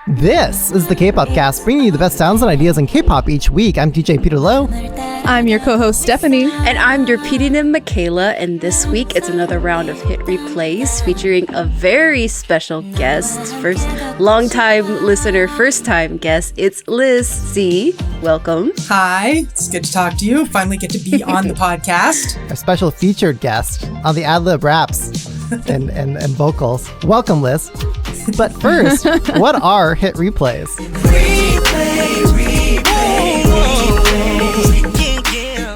This is the Kpopcast, bringing you the best sounds and ideas in K-pop each week. I'm DJ Peter Lowe. I'm your co-host, Stephanie. And I'm your PDnim, Michaela. And this week, it's another round of hit replays featuring a very special guest. First, long-time listener, first-time guest. It's LizC. Welcome. Hi, it's good to talk to you. Finally get to be on the podcast. Our special featured guest on the ad-lib raps and vocals. Welcome, Liz. But first, what are hit replays?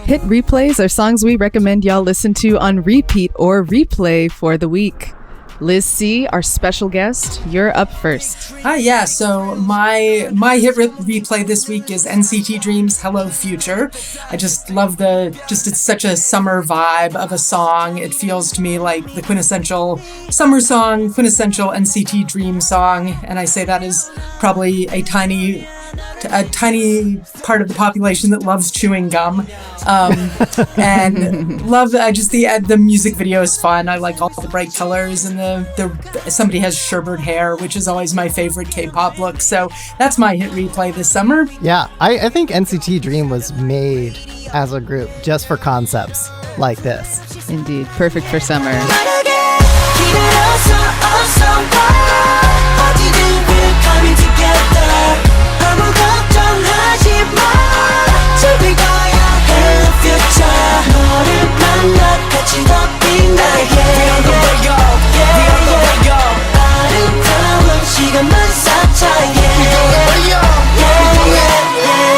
Hit replays are songs we recommend y'all listen to on repeat or replay for the week. LizC, our special guest, you're up first. Hi, yeah. So my hit replay this week is NCT Dream's Hello Future. I just love it's such a summer vibe of a song. It feels to me like the quintessential summer song, quintessential NCT Dream song. And I say that is probably a tiny part of the population that loves chewing gum, and love the music video is fun. I like all the bright colors, and somebody has sherbet hair, which is always my favorite K-pop look. So that's my hit replay this summer. Yeah, I think NCT Dream was made as a group just for concepts like this. Indeed, perfect for summer.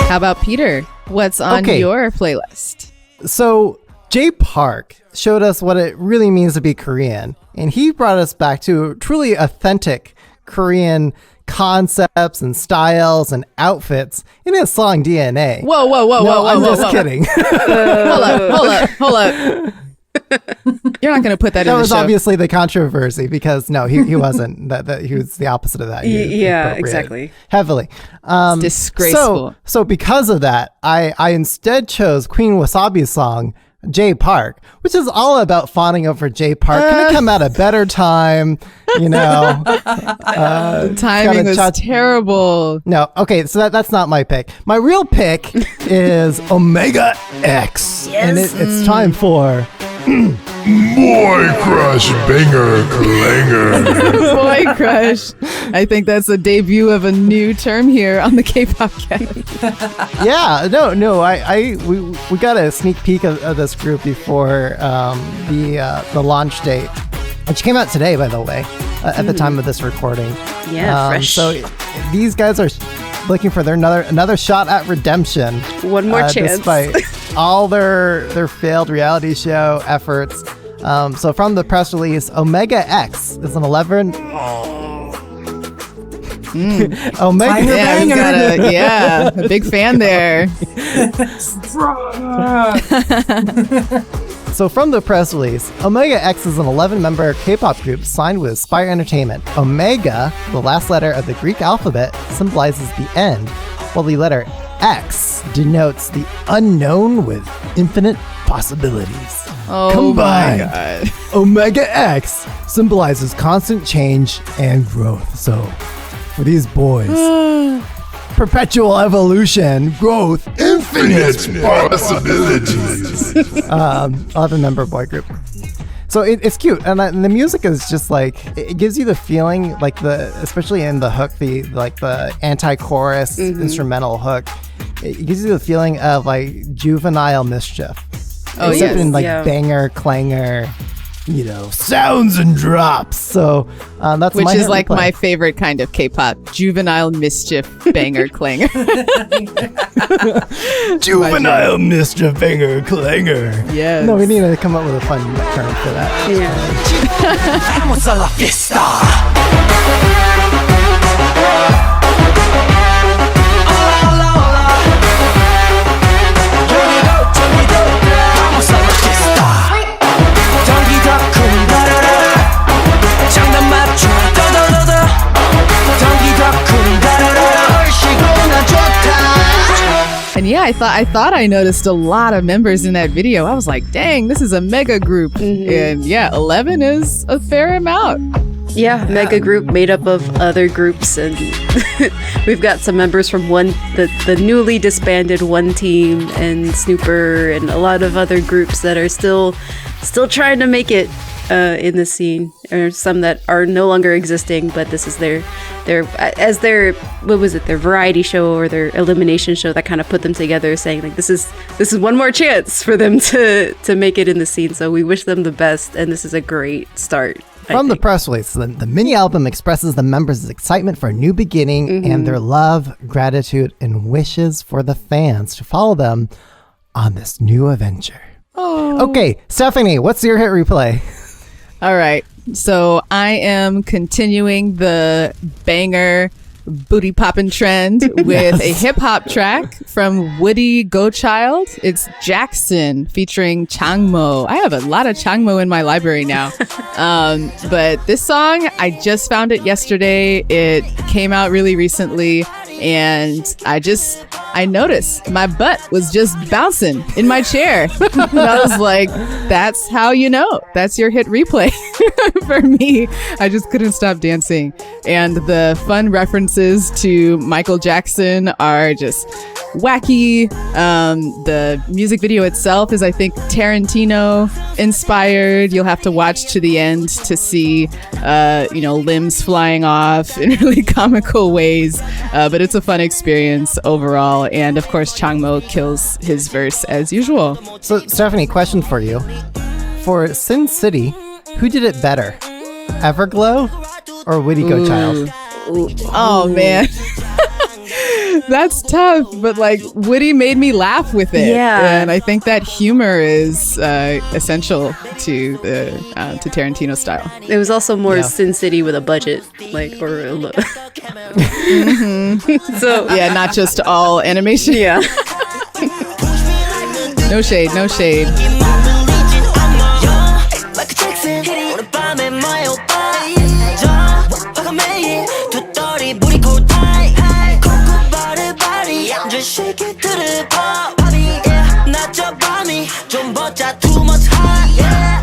How about Peter? What's on your playlist? So Jay Park showed us what it really means to be Korean, and he brought us back to truly authentic Korean concepts and styles and outfits in his song DNA. Whoa, I'm just kidding. Hold up. You're not going to put that in the show. That was obviously the controversy because he wasn't. that he was the opposite of that. Yeah, exactly. Heavily. It's disgraceful. So because of that, I instead chose Queen Wasabi's song, Jay Park, which is all about fawning over Jay Park. Couldn't come at a better time, you know. The timing was terrible. No, okay, so that's not my pick. My real pick is Omega X. Yes. And it's time for Boy Crush Banger Clanger. Boy Crush. I think that's the debut of a new term here on the Kpopcast. Yeah, no, we got a sneak peek of this group before the launch date, which came out today, by the way, at the time of this recording. Yeah, fresh. So these guys are looking for another shot at redemption. One more chance. Despite all their failed reality show efforts. So from the press release, Omega X is an 11... Omega, a big fan there. So from the press release, Omega X is an 11-member K-pop group signed with Spire Entertainment. Omega, the last letter of the Greek alphabet, symbolizes the end, while the letter X denotes the unknown with infinite possibilities. Oh Combined, my God. Omega X symbolizes constant change and growth. So for these boys, perpetual evolution, growth, Infinite possibilities. 11-member boy group. So it's cute, and the music is just like, it gives you the feeling like especially in the hook, the anti-chorus instrumental hook, it gives you the feeling of like juvenile mischief. Except in like banger, clanger, sounds and drops. So that's which is like my favorite kind of K-pop: juvenile mischief, banger, clanger. Juvenile mischief, banger, clanger. Yes. No, we need to come up with a fun term for that. And yeah, I thought I noticed a lot of members in that video. I was like, dang, this is a mega group. And yeah, 11 is a fair amount. Yeah, mega group made up of other groups, and we've got some members from the newly disbanded One Team and Snooper and a lot of other groups that are still trying to make it in the scene, or some that are no longer existing, but this is their variety show or their elimination show that kind of put them together, saying like this is one more chance for them to make it in the scene. So we wish them the best, and this is a great start. From the press release, the mini album expresses the members' excitement for a new beginning and their love, gratitude, and wishes for the fans to follow them on this new adventure. Oh. Okay, Stephanie, what's your hit replay? All right. So I am continuing the banger booty poppin' trend with a hip hop track from Woodie Gochild. It's Jackson featuring Changmo. I have a lot of Changmo in my library now. But this song, I just found it yesterday. It came out really recently, and I noticed my butt was just bouncing in my chair. And I was like, that's how you know. That's your hit replay. For me, I just couldn't stop dancing. And the fun references to Michael Jackson are just wacky. The music video itself is, I think, Tarantino inspired. You'll have to watch to the end to see, limbs flying off in really comical ways. But it's a fun experience overall. And of course, Changmo kills his verse as usual. So, Stephanie, question for you. For Sin City, who did it better? Everglow or Woodie Gochild? Oh, man. That's tough, but like Woodie made me laugh with it. Yeah. And I think that humor is essential to Tarantino style. It was also more Sin City with a budget, So yeah, not just all animation. Yeah. No shade. Shake it to the pop, yeah. Not your body, 좀 벗자 too much hot, yeah.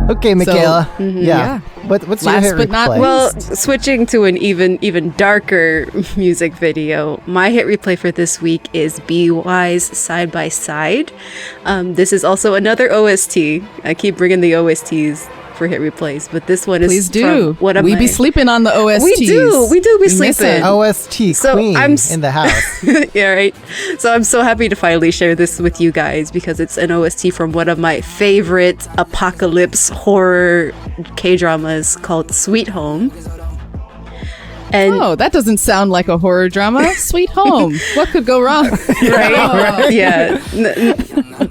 Okay, Michaela. Yeah. What's your hit but not replay? Well, switching to an even darker music video, my hit replay for this week is BewhY's Side by Side. This is also another OST. I keep bringing the OSTs for hit replays, but this one is Please do. From we be sleeping on the OSTs. We do be sleeping. OST So queen I'm in the house. Yeah, right. So I'm so happy to finally share this with you guys because it's an OST from one of my favorite apocalypse horror K-dramas called Sweet Home. And that doesn't sound like a horror drama. Sweet Home. What could go wrong? right? Yeah.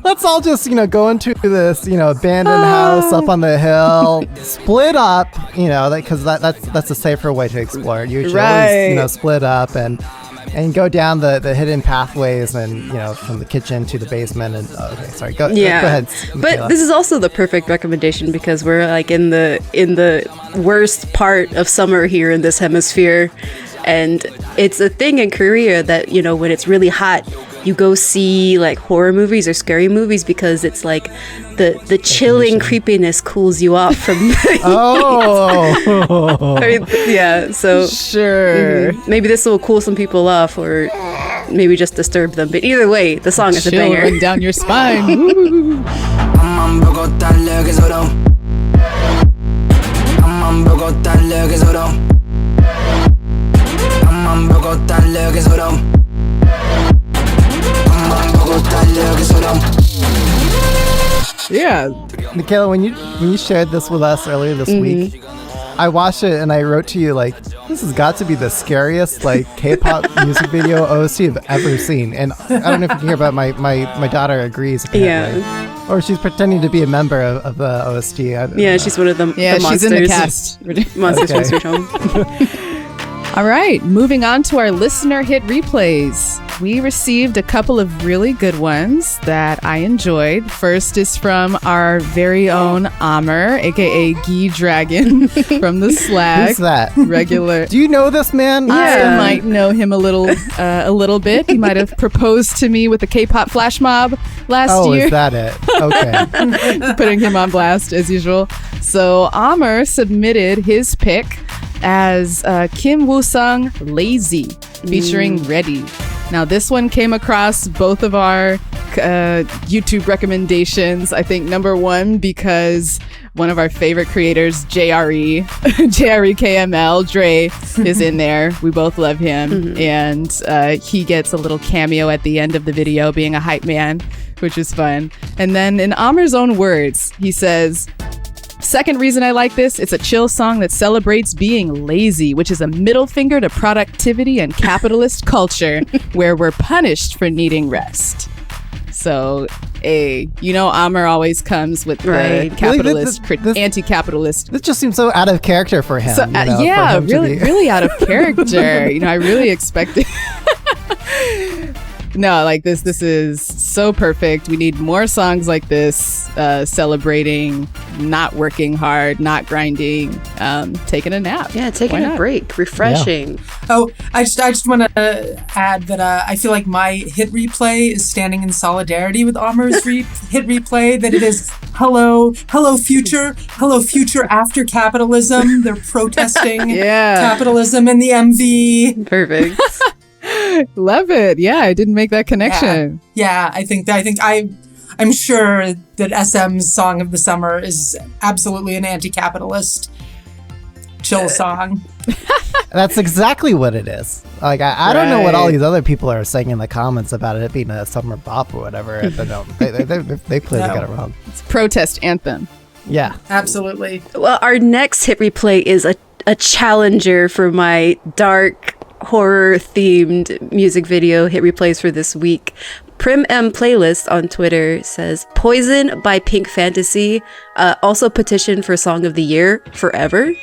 Let's all just, go into this, abandoned house up on the hill, split up, because that's a safer way to explore it. You should always, split up and go down the hidden pathways and, from the kitchen to the basement. And okay, sorry, go ahead. But Michaela. this is also the perfect recommendation because we're like in the worst part of summer here in this hemisphere. And it's a thing in Korea that, when it's really hot, you go see like horror movies or scary movies because it's like the chilling creepiness cools you off from yeah, so Sure. maybe this will cool some people off or maybe just disturb them, but either way the song is a banger. Chilling down your spine. Yeah. Michaela, when you shared this with us earlier this week, I watched it and I wrote to you like, this has got to be the scariest like K-pop music video OST I've ever seen. And I don't know if you can hear, but my daughter agrees. Apparently. Yeah. Or she's pretending to be a member of the OST. Yeah, she's one of them. Yeah, the she's in the cast. Monsters from Sweet Home. All right, moving on to our listener hit replays. We received a couple of really good ones that I enjoyed. First is from our very own Amr, aka Gee Dragon from the Slack. Who's that? Regular. Do you know this man? I might know him a little bit. He might have proposed to me with the K-pop flash mob last year. Oh, is that it? Okay. Putting him on blast as usual. So Amr submitted his pick as Kim Woo-sung Lazy featuring Ready. Now this one came across both of our YouTube recommendations. I think number one because one of our favorite creators, JRE KML, Dre, is in there. We both love him. And he gets a little cameo at the end of the video being a hype man, which is fun. And then in Amr's own words, he says, second reason I like this, it's a chill song that celebrates being lazy, which is a middle finger to productivity and capitalist culture where we're punished for needing rest. So, Amr always comes with the capitalist, anti-capitalist. This just seems so out of character for him. So, really out of character. I really expected... No, like this is so perfect. We need more songs like this, celebrating not working hard, not grinding, taking a nap. Yeah, taking a break, refreshing. Yeah. Oh, I just want to add that I feel like my hit replay is standing in solidarity with Amr's hit replay, that it is hello future after capitalism. They're protesting capitalism in the MV. Perfect. Love it. Yeah, I didn't make that connection. Yeah, I'm sure that SM's song of the summer is absolutely an anti-capitalist chill song. That's exactly what it is. Like I don't know what all these other people are saying in the comments about it being a summer bop or whatever. They clearly got it wrong. It's a protest anthem. Yeah, absolutely. Well, our next hit replay is a challenger for my dark horror themed music video hit replays for this week. Prim M Playlist on Twitter says Poison by Pink Fantasy, also petition for Song of the Year forever.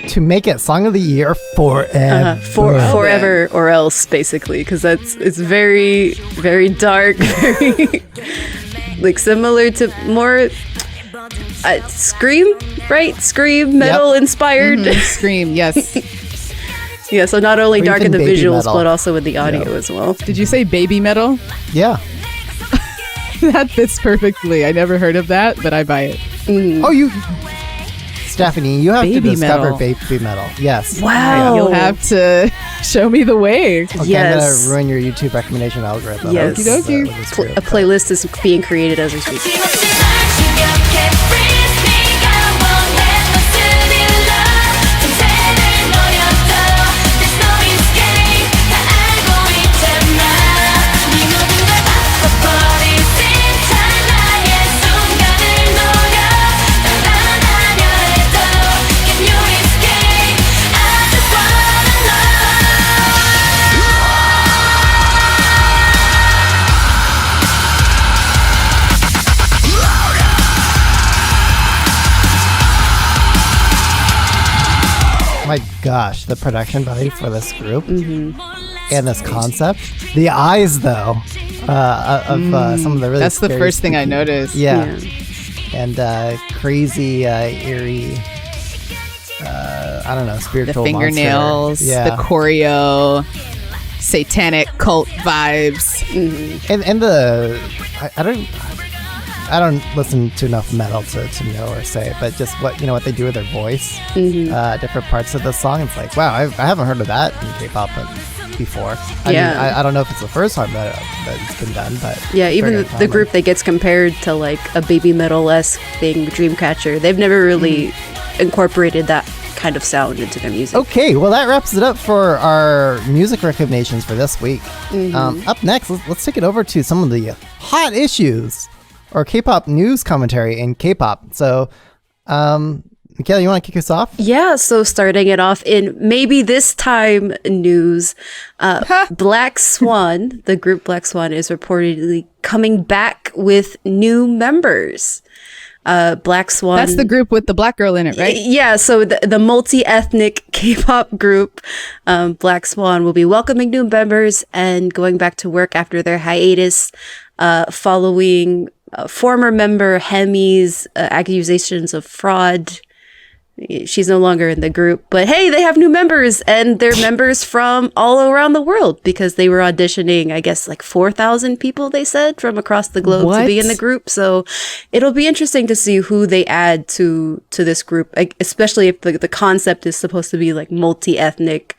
To make it Song of the Year forever. Forever or else, basically, because it's very, very dark, very like similar to more Scream, right? Scream metal inspired. Scream, yes. Yeah, so not only Or dark in even the baby visuals, metal. but also with the audio as well. Did you say baby metal? Yeah. That fits perfectly. I never heard of that, but I buy it. Oh, Stephanie, you have to Baby discover metal. baby metal. Yes. Wow. You'll have to show me the way. Okay, Yes. I'm gonna ruin your YouTube recommendation algorithm. Yes. Okey-dokey. With this group. A playlist is being created as we speak. My gosh, the production value for this group and this concept. The eyes, though, of some of the really That's the scary first thing I spooky- noticed. Yeah. And crazy, eerie, I don't know, The spiritual fingernails, monster. Yeah. the choreo, satanic cult vibes. And the I don't listen to enough metal to know or say, but just what they do with their voice, different parts of the song. It's like, wow, I haven't heard of that in K-pop before. I mean, I don't know if it's the first time that it's been done, but Yeah, even very the common. group that gets compared to like a baby metal-esque thing, Dreamcatcher, they've never really incorporated that kind of sound into their music. Okay, well that wraps it up for our music recommendations for this week. Up next, let's take it over to some of the hot issues or K-pop news commentary in K-pop. So, Michaela, you want to kick us off? Yeah, so starting it off in maybe this time news, Black Swan, the group Black Swan, is reportedly coming back with new members. Black Swan. That's the group with the black girl in it, right? Yeah, so the multi-ethnic K-pop group, Black Swan, will be welcoming new members and going back to work after their hiatus, following former member Hemi's accusations of fraud. She's no longer in the group, but hey, they have new members, and they're members from all around the world because they were auditioning, I guess, like 4,000 people, they said, from across the globe to be in the group. So it'll be interesting to see who they add to this group, especially if the concept is supposed to be like multi-ethnic,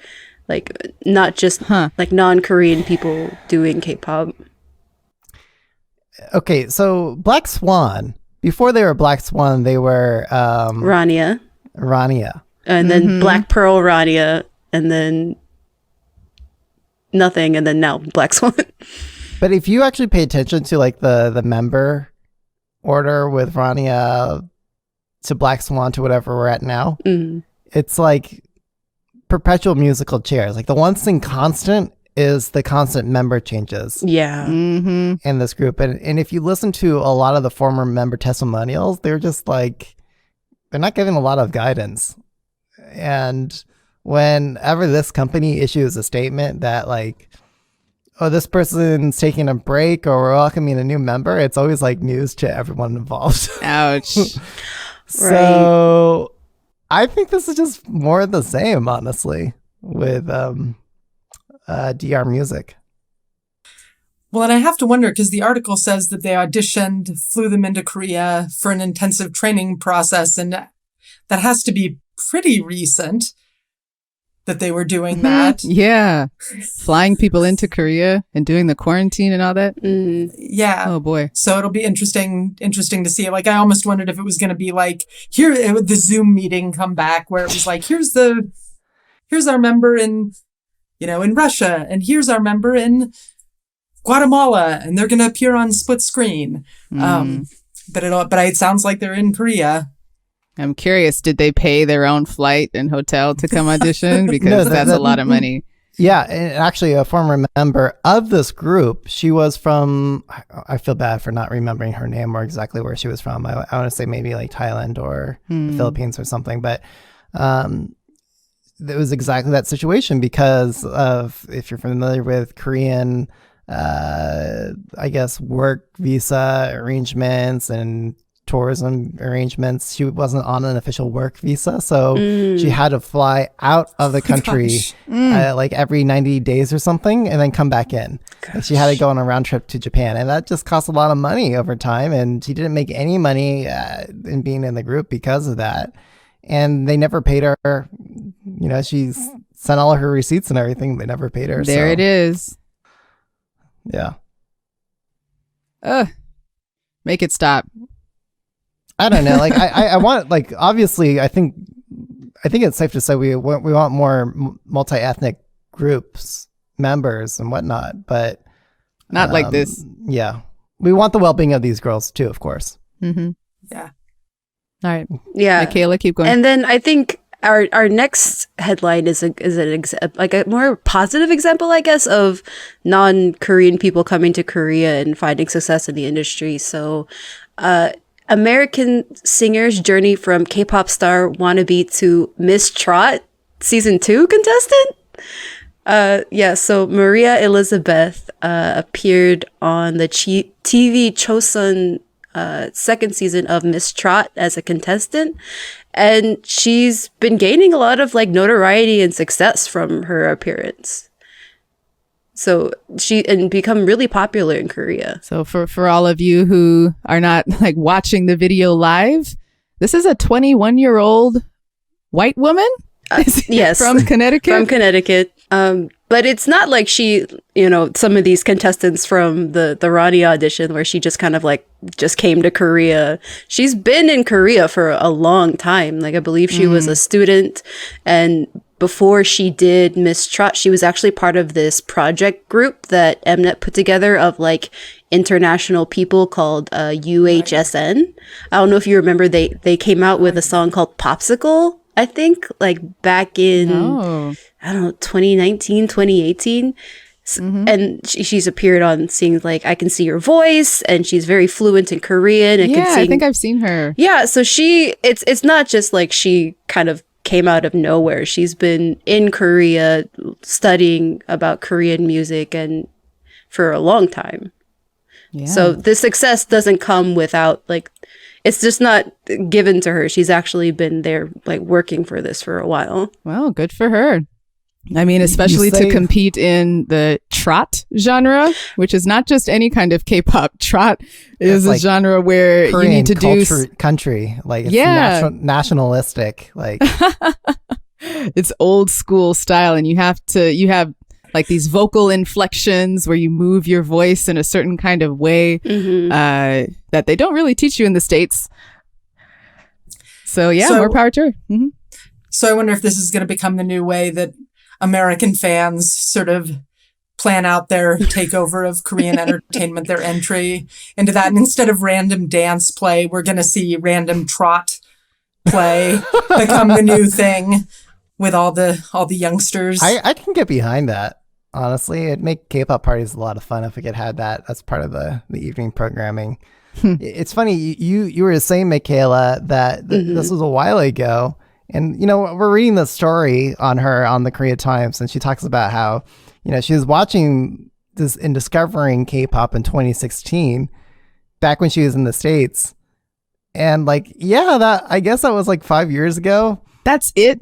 like not just like non-Korean people doing K-pop. Okay, so Black Swan, before they were Black Swan, they were Rania. And then Black Pearl Rania, and then nothing, and then now Black Swan. But if you actually pay attention to like the member order with Rania to Black Swan to whatever we're at now, it's like perpetual musical chairs. Like the one thing constant is the constant member changes. Yeah. In this group. And if you listen to a lot of the former member testimonials, they're just like, they're not giving a lot of guidance. And whenever this company issues a statement that like, oh, this person's taking a break or we're welcoming a new member, it's always like news to everyone involved. Ouch. So I think this is just more of the same, honestly, with DR Music. Well, and I have to wonder, because the article says that they auditioned, flew them into Korea for an intensive training process, and that has to be pretty recent that they were doing that. Yeah. Flying people into Korea and doing the quarantine and all that. Yeah. Oh, boy. So it'll be interesting to see. Like, I almost wondered if it was going to be like, here, the Zoom meeting come back, where it was like, here's our member in Russia, and here's our member in Guatemala, and they're going to appear on split screen. But it sounds like they're in Korea. I'm curious, did they pay their own flight and hotel to come audition? Because that's a lot of money. Yeah, and actually a former member of this group, she was from, I feel bad for not remembering her name or exactly where she was from. I want to say maybe like Thailand or the Philippines or something, but it was exactly that situation because of, if you're familiar with Korean I guess work visa arrangements and tourism arrangements, she wasn't on an official work visa, so she had to fly out of the country like every 90 days or something and then come back in. And she had to go on a round trip to Japan, and that just cost a lot of money over time, and she didn't make any money in being in the group because of that. And they never paid her. You know, she's sent all of her receipts and everything. They never paid her. There it is. Yeah. Make it stop. I don't know. Like I want, like, obviously I think it's safe to say we want more multi-ethnic groups, members and whatnot, but not like this. Yeah. We want the well-being of these girls too, of course. Mm-hmm. Yeah. All right. Yeah. Michaela, keep going. And then I think our next headline is a more positive example, I guess, of non-Korean people coming to Korea and finding success in the industry. So, American singer's journey from K-pop star wannabe to Miss Trot season 2 contestant. So Maria Elizabeth appeared on the TV Chosun second season of Miss Trot as a contestant, and she's been gaining a lot of like notoriety and success from her appearance. So and become really popular in Korea. So for all of you who are not like watching the video live, this is a 21-year-old white woman. Yes, from Connecticut. From Connecticut. But it's not like she, some of these contestants from the Ronnie audition where she just kind of like just came to Korea. She's been in Korea for a long time. Like I believe she was a student, and before she did Miss Trot, she was actually part of this project group that Mnet put together of like international people called UHSN. I don't know if you remember, they came out with a song called Popsicle, I think, like back in, I don't know, 2019, 2018. And she's appeared on Sing like I Can See Your Voice, and she's very fluent in Korean and can sing. I think I've seen her. Yeah, so it's not just like she kind of came out of nowhere. She's been in Korea studying about Korean music and for a long time. Yeah. So the success doesn't come without like, it's just not given to her. She's actually been there like working for this for a while. Well, good for her. I mean, especially to compete in the trot genre, which is not just any kind of K-pop. Trot is a genre where Korean you need to do country, like it's nationalistic, like it's old school style, and you have like these vocal inflections where you move your voice in a certain kind of way that they don't really teach you in the States. So more power to her. Mm-hmm. So I wonder if this is going to become the new way that American fans sort of plan out their takeover of Korean entertainment, their entry into that. And instead of random dance play, we're going to see random trot play become the new thing with all the youngsters. I can get behind that. Honestly, it'd make K-pop parties a lot of fun if we could have that as part of the evening programming. It's funny, you were saying, Michaela, that this was a while ago. And, we're reading the story on her on the Korea Times, and she talks about how, she was watching this and discovering K-pop in 2016, back when she was in the States. And I guess that was like 5 years ago. That's it.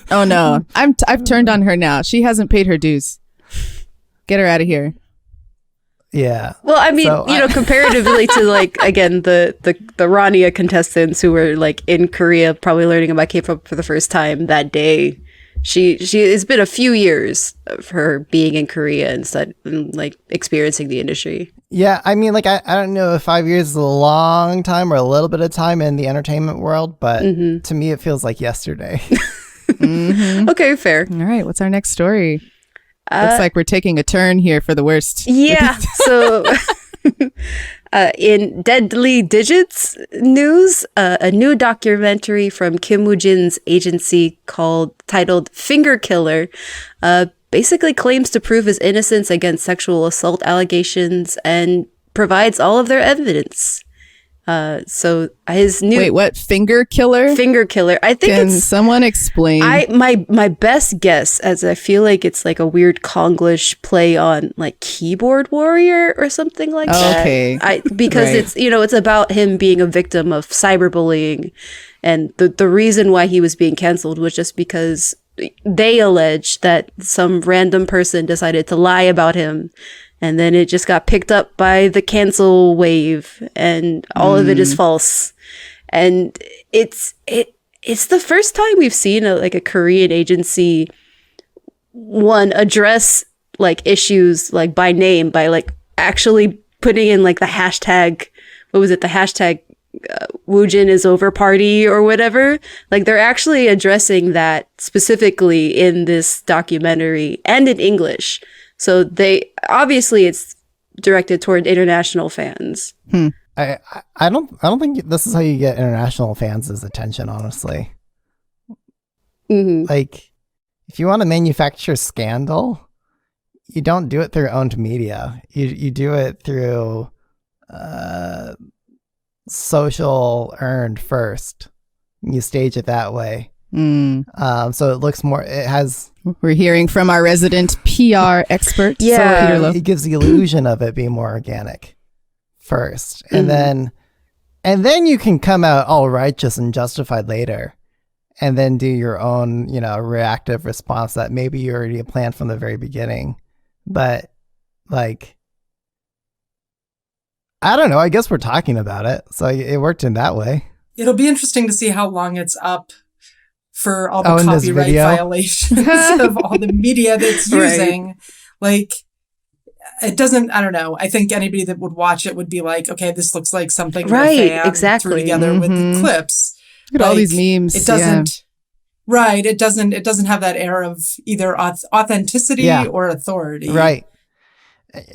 Oh no, I've turned on her now. She hasn't paid her dues. Get her out of here. Yeah. Well, I mean, comparatively to like, again, the Rania contestants who were like in Korea, probably learning about K-pop for the first time that day, it's been a few years of her being in Korea and like experiencing the industry. Yeah. I mean, I don't know if 5 years is a long time or a little bit of time in the entertainment world, but to me, it feels like yesterday. Okay, fair. All right. What's our next story? Looks like we're taking a turn here for the worst. Yeah. So in Deadly Digits news, a new documentary from Kim Woo-jin's agency titled Finger Killer basically claims to prove his innocence against sexual assault allegations and provides all of their evidence. So his new Wait, what? Finger Killer? Finger Killer. I think Can someone explain? My best guess, as I feel like it's like a weird Konglish play on like keyboard warrior or something like that. Okay. Because Right. it's about him being a victim of cyberbullying, and the reason why he was being canceled was just because they allege that some random person decided to lie about him. And then it just got picked up by the cancel wave, and all of it is false. And it's the first time we've seen a Korean agency address like issues like by name, by like actually putting in like the hashtag. What was it? The hashtag Woojin is over party or whatever. Like they're actually addressing that specifically in this documentary and in English. So obviously it's directed toward international fans. I don't think this is how you get international fans' attention, honestly. Like, if you want to manufacture scandal, you don't do it through owned media. You do it through social earned first. You stage it that way. So it looks more. It has. We're hearing from our resident PR expert. Yeah, Peter Lowe. It gives the illusion of it being more organic first, and then you can come out all righteous and justified later, and then do your own, reactive response that maybe you already planned from the very beginning. But like, I don't know. I guess we're talking about it, so it worked in that way. It'll be interesting to see how long it's up for all the in this copyright video? violations of all the media that's using. Like, it doesn't, I don't know. I think anybody that would watch it would be like, okay, this looks like something that a fan exactly. threw together with the clips. Look at all these memes. It doesn't, right. It doesn't have that air of either authenticity or authority. Right.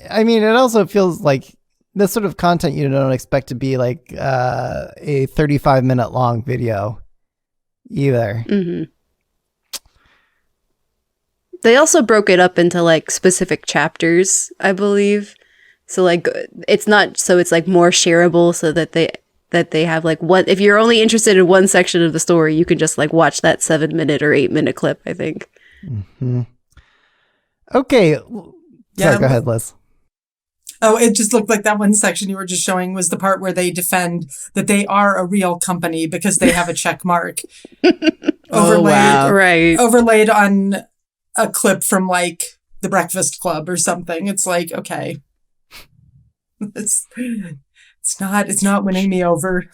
I mean, it also feels like this sort of content you don't expect to be like a 35-minute long video either. They also broke it up into like specific chapters, I believe. So like it's not so it's like more shareable so that they have like one, if you're only interested in one section of the story, you can just like watch that 7-minute or 8-minute clip, I think. Mm-hmm. Okay. Yeah, Sorry, go ahead, Liz. Oh, it just looked like that one section you were just showing was the part where they defend that they are a real company because they have a check mark overlaid on a clip from like The Breakfast Club or something. It's like, okay, it's not winning me over.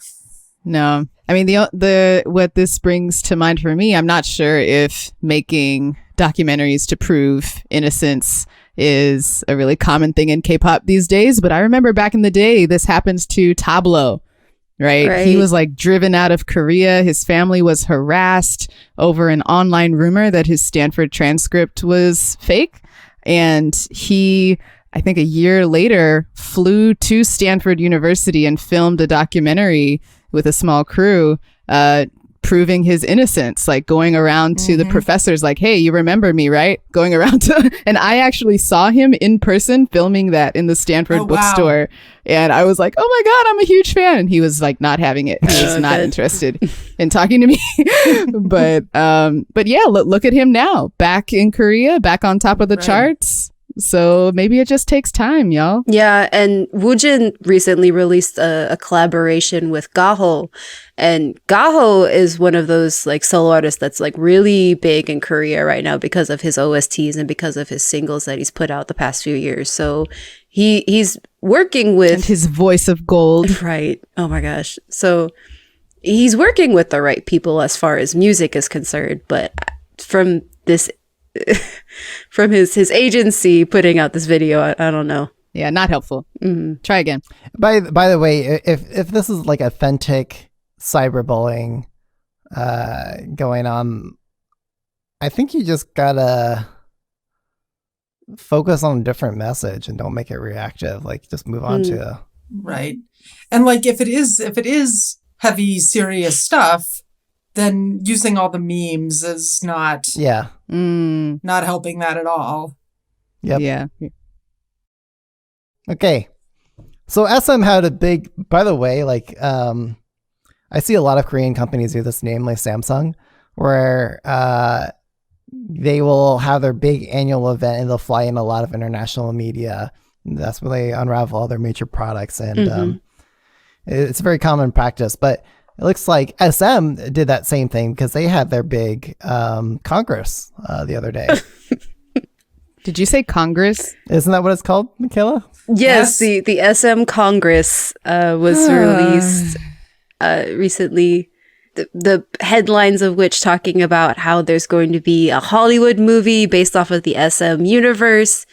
No, I mean the what this brings to mind for me, I'm not sure if making documentaries to prove innocence is a really common thing in K-pop these days, but I remember back in the day, this happens to Tablo, right? He was like driven out of Korea. His family was harassed over an online rumor that his Stanford transcript was fake. And he, I think a year later, flew to Stanford University and filmed a documentary with a small crew, proving his innocence, like going around to the professors like, hey, you remember me, right? Going around to, and I actually saw him in person filming that in the Stanford bookstore. And I was like, oh my God, I'm a huge fan. And he was like not having it. He was not interested in talking to me. but yeah, look at him now, back in Korea, back on top of the charts. So maybe it just takes time, y'all. Yeah, and Woojin recently released a collaboration with Gaho, and Gaho is one of those like solo artists that's like really big in Korea right now because of his OSTs and because of his singles that he's put out the past few years. So he's working with and his voice of gold, right? Oh my gosh! So he's working with the right people as far as music is concerned, but from this. From his agency putting out this video, I don't know. Yeah, not helpful. Try again. By the way, if this is like authentic cyberbullying going on, I think you just gotta focus on a different message and don't make it reactive. Like just move on to right. And like if it is heavy, serious stuff, then using all the memes is not not helping that at all. Yep. Yeah. Okay. So SM had a big, by the way, like I see a lot of Korean companies do this, namely Samsung, where they will have their big annual event and they'll fly in a lot of international media. That's where they unravel all their major products. And it's a very common practice, but it looks like SM did that same thing because they had their big Congress the other day. Did you say Congress? Isn't that what it's called, Michaela? Yes, the SM Congress was released recently. The headlines of which talking about how there's going to be a Hollywood movie based off of the SM universe,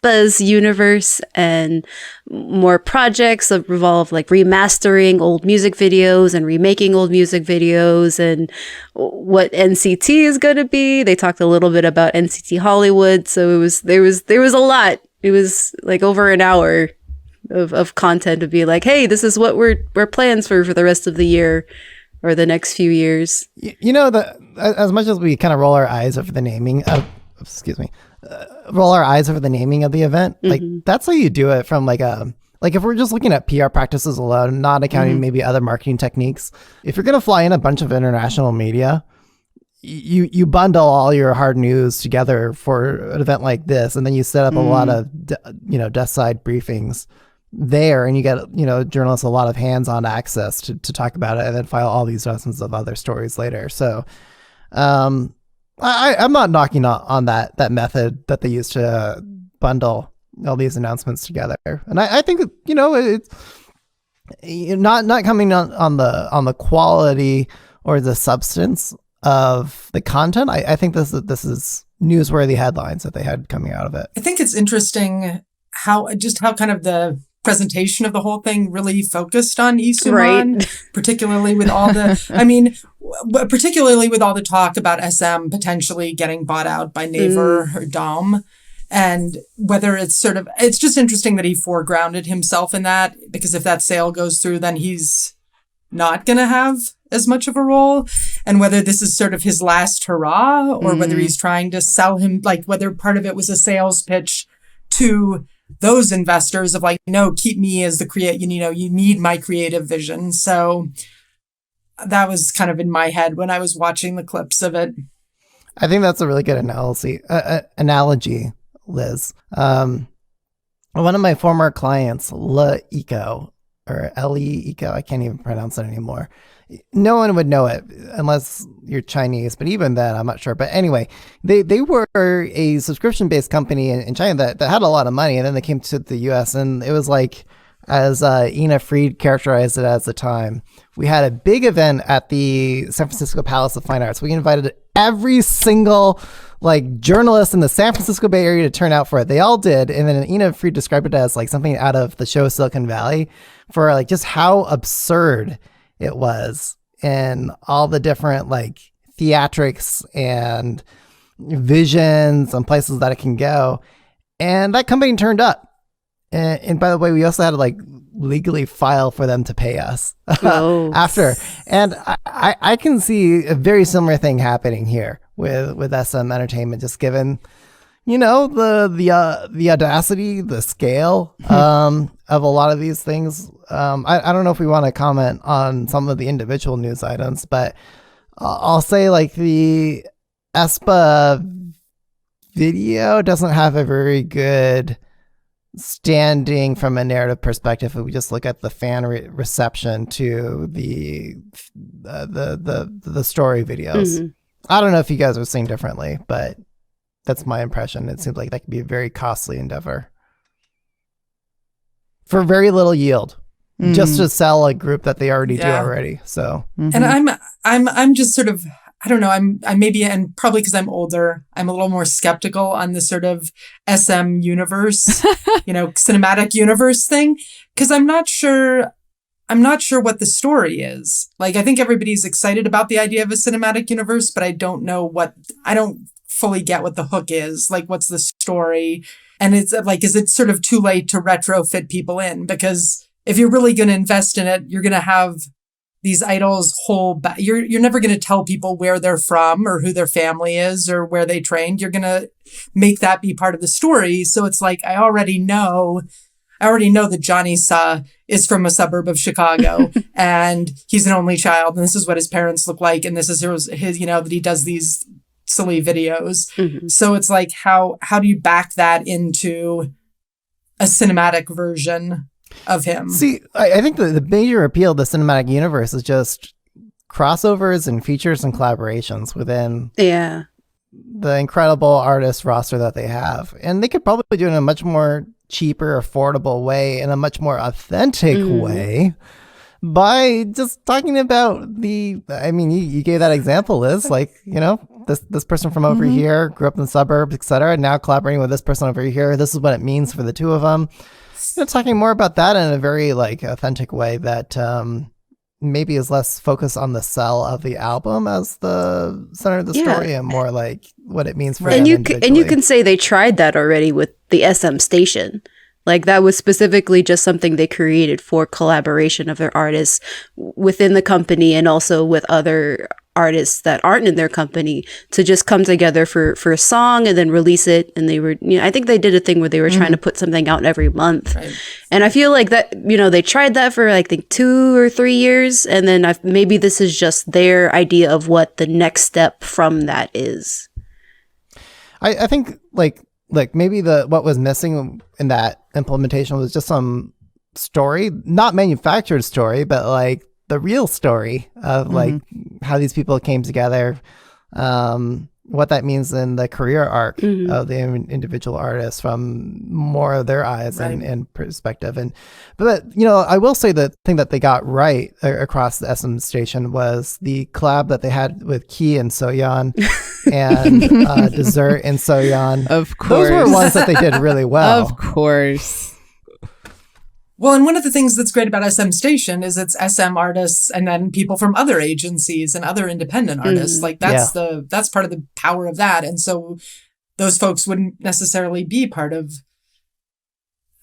Buzz universe, and more projects that revolve like remastering old music videos and remaking old music videos and what NCT is going to be. They talked a little bit about NCT Hollywood. So there was a lot. It was like over an hour of content to be like, hey, this is what we're plans for the rest of the year or the next few years. You know, as much as we kind of roll our eyes over the naming of, roll our eyes over the naming of the event, like that's how you do it from like if we're just looking at PR practices alone, not accounting maybe other marketing techniques. If you're going to fly in a bunch of international media, you bundle all your hard news together for an event like this. And then you set up a lot of, desk side briefings there, and you get, journalists a lot of hands-on access to talk about it and then file all these dozens of other stories later. So, I'm not knocking on that method that they use to bundle all these announcements together, and I think it's not coming on the quality or the substance of the content. I think this is newsworthy headlines that they had coming out of it. I think it's interesting how kind of the presentation of the whole thing really focused on Lee Soo-man, particularly with all the, particularly with all the talk about SM potentially getting bought out by Naver or Dom. And whether it's just interesting that he foregrounded himself in that, because if that sale goes through, then he's not going to have as much of a role, and whether this is sort of his last hurrah, or whether he's trying to sell him, like whether part of it was a sales pitch to those investors of like, no, keep me as the you need my creative vision. So that was kind of in my head when I was watching the clips of it. I think that's a really good analogy, Liz. One of my former clients, LizC, or LE-Eco, I can't even pronounce it anymore. No one would know it unless you're Chinese, but even then, I'm not sure. But anyway, they were a subscription-based company in China that had a lot of money, and then they came to the US, and it was like, as Ina Fried characterized it at the time, we had a big event at the San Francisco Palace of Fine Arts. We invited every single like journalist in the San Francisco Bay Area to turn out for it. They all did. And then Ina Fried described it as like something out of the show Silicon Valley, for like just how absurd it was, and all the different like theatrics and visions and places that it can go. And that company turned up. And by the way, we also had to like legally file for them to pay us after. And I can see a very similar thing happening here with SM Entertainment, just given, the audacity, the scale of a lot of these things. I don't know if we want to comment on some of the individual news items, but I'll say like the aespa video doesn't have a very good standing from a narrative perspective if we just look at the fan reception to the story videos. I don't know if you guys are seeing differently, but that's my impression. It seems like that could be a very costly endeavor for very little yield, just to sell a group that they already do already. So, and I'm just sort of, I don't know, I'm maybe, and probably because I'm older, I'm a little more skeptical on the sort of SM universe, cinematic universe thing, because I'm not sure what the story is. Like, I think everybody's excited about the idea of a cinematic universe, but I don't fully get what the hook is. Like, what's the story? And it's like, is it sort of too late to retrofit people in? Because if you're really going to invest in it, you're going to have these idols you're never going to tell people where they're from or who their family is or where they trained. You're going to make that be part of the story. So it's like, I already know that Johnny Suh is from a suburb of Chicago and he's an only child. And this is what his parents look like. And this is his that he does these silly videos. So it's like, how do you back that into a cinematic version of him? See, I think the major appeal of the cinematic universe is just crossovers and features and collaborations within the incredible artist roster that they have. And they could probably do it in a much more cheaper, affordable way, in a much more authentic way, by just talking about you gave that example, Liz, like, this person from over here grew up in the suburbs, etc., now collaborating with this person over here. This is what it means for the two of them. Talking more about that in a very like authentic way that maybe is less focused on the sell of the album as the center of the story, and more like what it means for them individually. And you can say they tried that already with the SM station. Like, that was specifically just something they created for collaboration of their artists within the company and also with other artists that aren't in their company, to just come together for a song and then release it. And they were, I think they did a thing where they were trying to put something out every month. Right. And I feel like that, they tried that for I think 2 or 3 years. And then maybe this is just their idea of what the next step from that is. I think like maybe what was missing in that implementation was just some story, not manufactured story, but like the real story of like how these people came together, what that means in the career arc of the individual artists from more of their eyes and perspective. But I will say the thing that they got right across the SM station was the collab that they had with Key and Soyeon and Dessert and Soyeon. Of course. Those were ones that they did really well. Of course. Well, and one of the things that's great about SM Station is it's SM artists and then people from other agencies and other independent artists. Like that's part of the power of that. And so those folks wouldn't necessarily be part of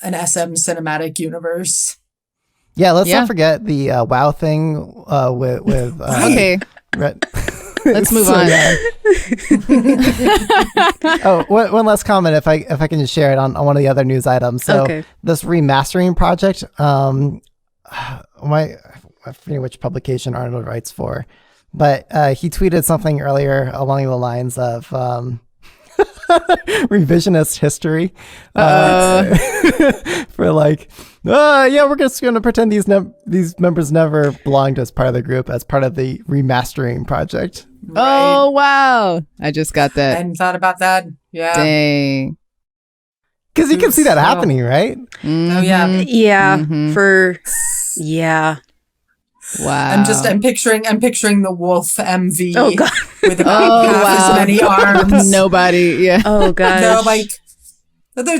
an SM cinematic universe. Yeah, let's Yeah. not forget the WoW thing with Okay, Red- let's move So on. bad. Oh, one last comment, if I can just share it on one of the other news items. So Okay. this remastering project, I forget which publication Arnold writes for, but he tweeted something earlier along the lines of revisionist history for like, yeah, we're just going to pretend these members never belonged as part of the group, as part of the remastering project. Oh wow! I just got I that. hadn't thought about that. Yeah. Dang. Because you can see that happening, right? Oh yeah. Yeah. Mhm. Yeah. Wow. I'm picturing the wolf MV Oh god. with about half as many arms. Nobody. Yeah. Oh god. They're like,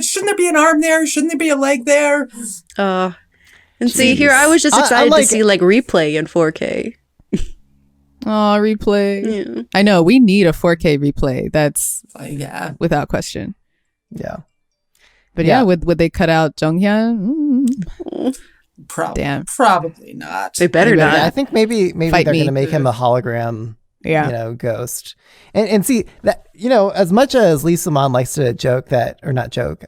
shouldn't there be an arm there? Shouldn't there be a leg there? And see, here I was just excited to see like replay in 4K. Oh, replay. Yeah. I know we need a 4K replay. That's Yeah. without question. Yeah. But Yeah. yeah, would they cut out Jonghyun? Damn. Probably not. They better Maybe not. I think maybe Fight they're me. going to make him a hologram, Yeah. ghost. And see that, as much as Lee Suman likes to joke that, or not joke,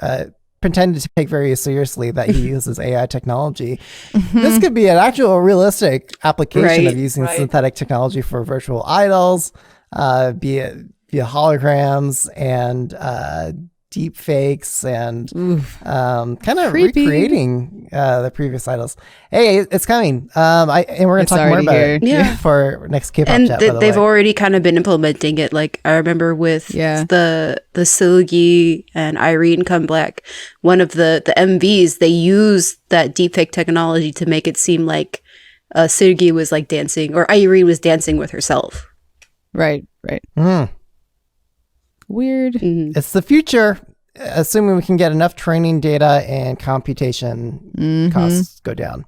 pretend to take very seriously that he uses AI technology, this could be an actual realistic application Right, of using right. synthetic technology for virtual idols, be it via holograms and deep fakes and kind of Creepy. recreating the previous idols. Hey, it's coming. And we're going It's to talk more already about here. it Yeah. for next Kpop And chat. by the they've way. already kind of been implementing it. Like I remember with Yeah. the Silgi and Irene comeback, one of the MVs, they used that deepfake technology to make it seem like Silgi was like dancing, or Irene was dancing with herself. Right. Mm. Weird. It's the future, assuming we can get enough training data and computation costs go down.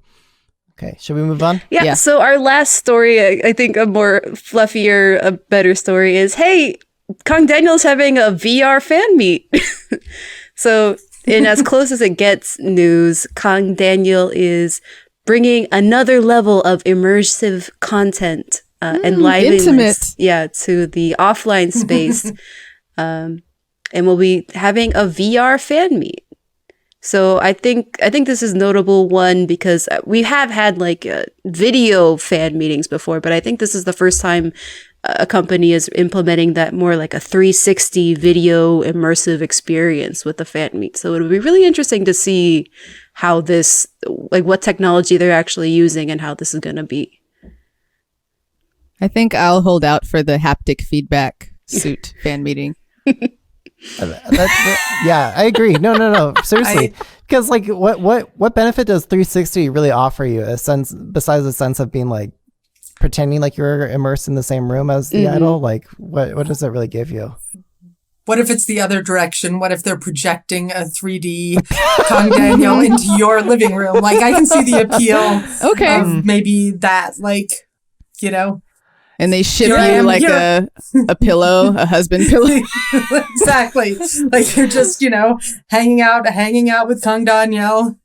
Okay, should we move on? Yeah. Yeah. So our last story, I think a more fluffier, a better story is, hey, Kang Daniel's having a VR fan meet. So in as close as it gets news, Kang Daniel is bringing another level of immersive content and liveliness, intimate. to the offline space. And we'll be having a VR fan meet. So I think this is notable, one, because we have had like video fan meetings before, but I think this is the first time a company is implementing that more like a 360 video immersive experience with the fan meet. So it would be really interesting to see how this, like what technology they're actually using and how this is going to be. I think I'll hold out for the haptic feedback suit fan meeting. Yeah, I agree. No. Seriously, because like, what benefit does 360 really offer you? A sense, besides the sense of being like pretending like you're immersed in the same room as the idol. Like, what does it really give you? What if it's the other direction? What if they're projecting a 3D Kang Daniel into your living room? Like, I can see the appeal Okay. of maybe that, like, And they ship Here I you am, like here. a pillow, a husband pillow. exactly. Like, you're just, hanging out with Kang Daniel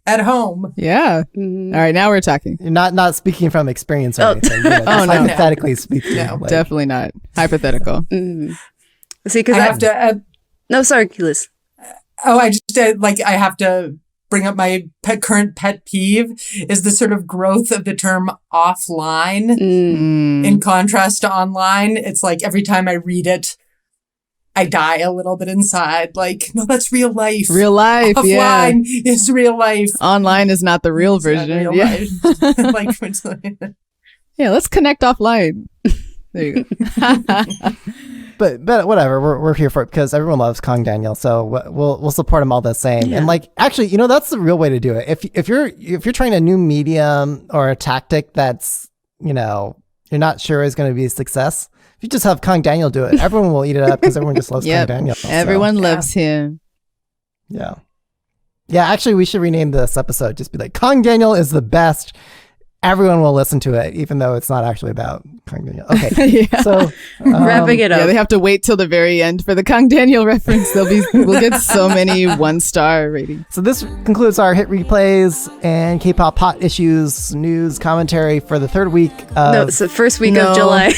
at home. Yeah. All right, now we're talking. You're not speaking from experience or anything. Just Oh, no. hypothetically speaking. No, like, Definitely not. Hypothetical. See, because I have to, no, sorry, Liz. I have to bring up my current pet peeve is the sort of growth of the term offline in contrast to online. It's like every time I read it, I die a little bit inside. Like, no, that's real life. Real life, yeah. Offline is real life. Online is not the real It's not version. real Yeah. life. Like, it's like- Yeah, let's connect offline. There you go. But whatever, we're here for it because everyone loves Kang Daniel, so we'll support him all the same. Yeah. And like, actually, that's the real way to do it. If you're trying a new medium or a tactic that's you're not sure is going to be a success, if you just have Kang Daniel do it, everyone will eat it up because everyone just loves Yep. Kang Daniel. so, Everyone loves him. yeah. Actually, we should rename this episode. Just be like, Kang Daniel is the best everyone will listen to it, even though it's not actually about Kang Daniel. Okay, Yeah. so Wrapping it Yeah, up. they have to wait till the very end for the Kang Daniel reference. We'll get so many 1-star ratings. So this concludes our hit replays and K-pop hot issues news commentary for the third week of No, it's the first week No. of July.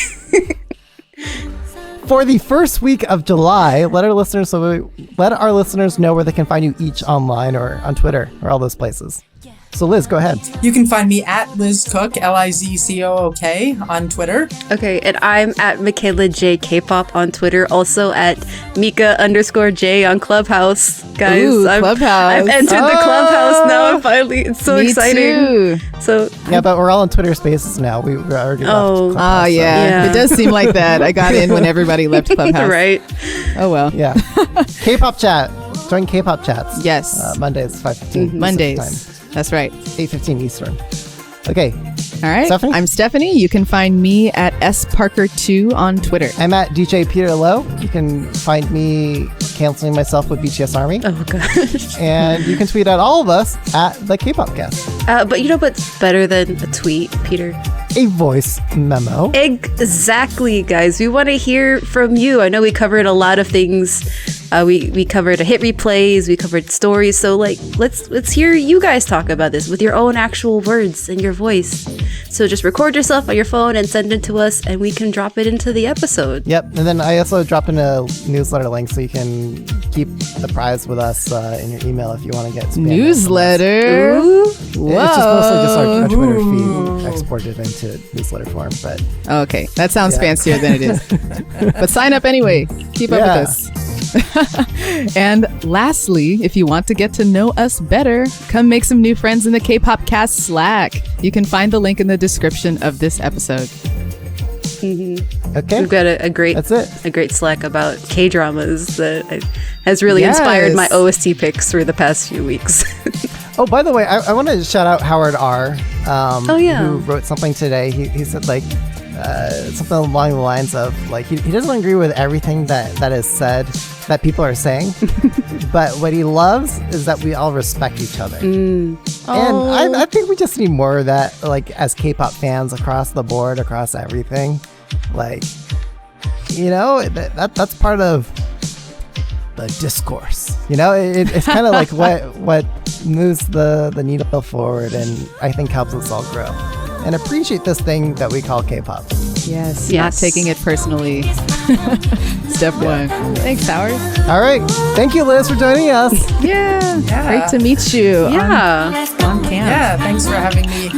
for the first week of July. Let our listeners know where they can find you each online or on Twitter or all those places. So Liz, go ahead. You can find me at Liz Cook, LizCook, on Twitter. Okay, and I'm at Michaela J Kpop on Twitter, also at Mika_J on Clubhouse. Guys, Ooh, Clubhouse. I've entered the Clubhouse now. Finally, it's so Me exciting. too. So Yeah, but we're all on Twitter Spaces now. We already Oh. left. Ah, Clubhouse, so- yeah. Yeah. It does seem like that. I got in when everybody left Clubhouse. right. Oh, well. Yeah. K-pop chat. Join K-pop chats. Yes. Mondays, 5:15. Mondays. That's right. 8:15 Eastern. Okay. All right. Stephanie? I'm Stephanie. You can find me at sparker2 on Twitter. I'm at DJ Peter Lowe. You can find me canceling myself with BTS Army. Oh gosh. And you can tweet at all of us at the Kpopcast. But you know what's better than a tweet, Peter? A voice memo. Exactly, guys. We want to hear from you. I know we covered a lot of things. We covered a hit replays. We covered stories. So let's hear you guys talk about this with your own actual words and your voice. So just record yourself on your phone and send it to us, and we can drop it into the episode. Yep. And then I also dropped in a newsletter link so you can keep apprised with us in your email if you want to get spam Newsletter. Ooh. It's just mostly just our Twitter feed exported into newsletter form. But Okay. That sounds Yeah. fancier than it is. But sign up anyway. Keep up Yeah. with us. And lastly, if you want to get to know us better, come make some new friends in the Kpopcast Slack. You can find the link in the description of this episode. okay. We've got a great That's it. a great Slack about K-dramas that has really inspired my Yes. OST picks for the past few weeks. Oh, by the way, I want to shout out Howard R. Oh, yeah. Who wrote something today. He said something along the lines of he doesn't agree with everything that is said that people are saying, but what he loves is that we all respect each other. And I think we just need more of that, as K-pop fans across the board, across everything. That's part of the discourse. It's kind of like what moves the needle forward, and I think helps us all grow and appreciate this thing that we call K-pop. Yes. Not Yes. taking it personally. Step one. Thanks, Howard. All right, thank you, Liz, for joining us. Yeah. Yeah. Great to meet you. Yeah. On camp. Yeah, thanks for having me